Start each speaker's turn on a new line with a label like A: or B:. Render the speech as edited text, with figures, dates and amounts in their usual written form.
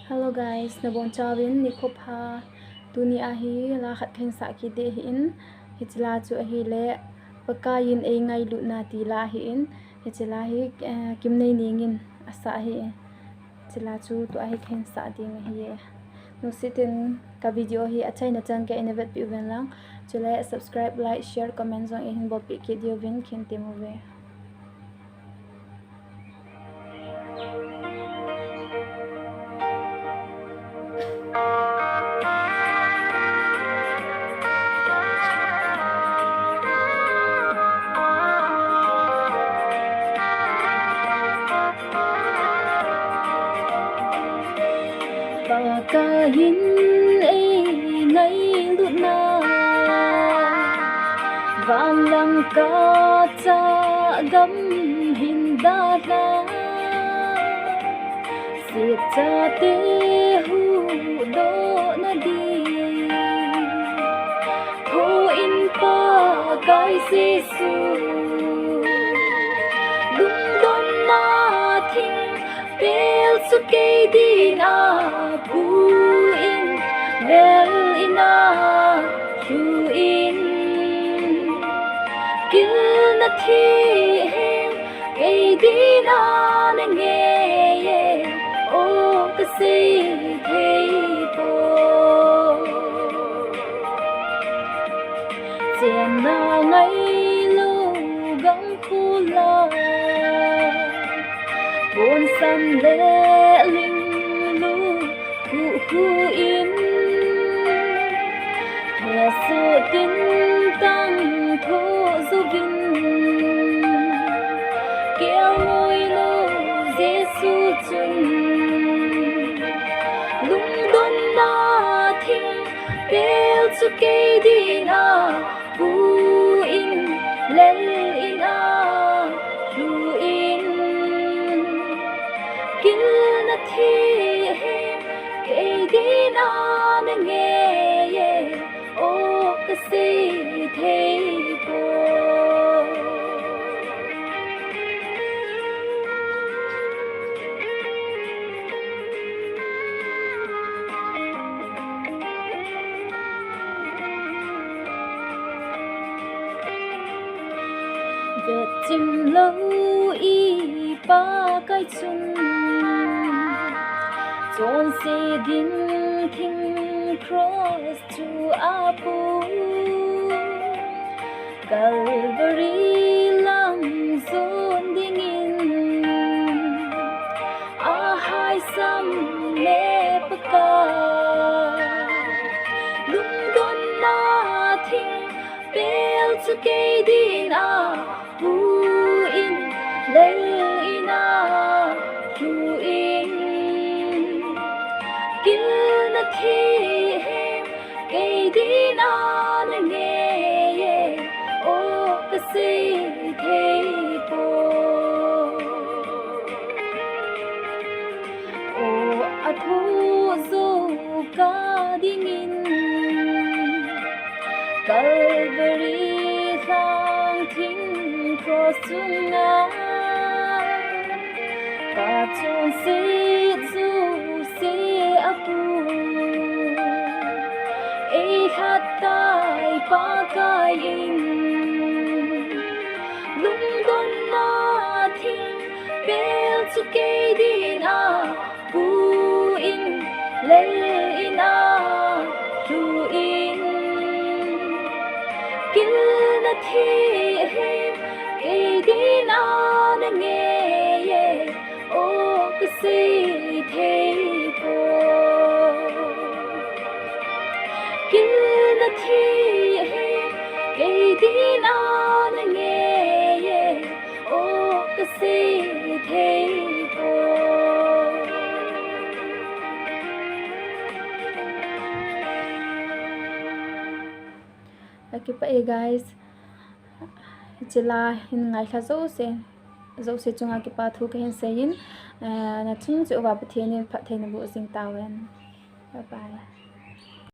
A: Hello guys, nabong chawin ni kopha tuni ahi la khat khen sa ki de hin hichla chu ahi le Pakaiyin eingailut na ti la hi in hichla hi kimnei ningin asa hi chila chu to ahi khen sa ding hi no sitin ka video hi achai na chang ke innovate pi wen lang chule subscribe like share comment zong in bo pi ki dio vin khen temu ve Pakaiyin eingailut na vang lang ka cha gam hinda la siết cha te hu do na di thu in pa kai si su lung don na thing pel su ke di na pu in vel ina chu in kil na thi hem ei di na na nge ye o ka se thei po chen na ngai lu gam khu la buồn san lệ linh lu khu in hè sự tin tăng thu du vin kéo ngôi lu Giêsu chun lung đôn na thinh bel chu kê đi na bu in lên in a lu in kil na thi hem kei di na na nge ye o ka se thei po về chim lâu y ba cái chun chọn xe đinh thinh cross to apu Calvary lam zon ding in a hai sam ne paka lung don na thing bel chu ke din a pu in lel ina chu in kil na thi hem kei di na na nge ye o ka se thei po o a thu zo ka ding in Calvary sang thing cross tunga ka chon se zu se apu e hatai Pakaiyin lung don na thing bel chu ke di na pu in lel ina chu in kil na thi hem kei di na na nge ye o ka se thei po kil na thi hem kei di na na nge ye o ka se thei po okay pa guys chila hin ngai kha zo se chunga ki pa thu ka hin se yin na chung chu wa pa the ni pha the na bu sing tawen bye bye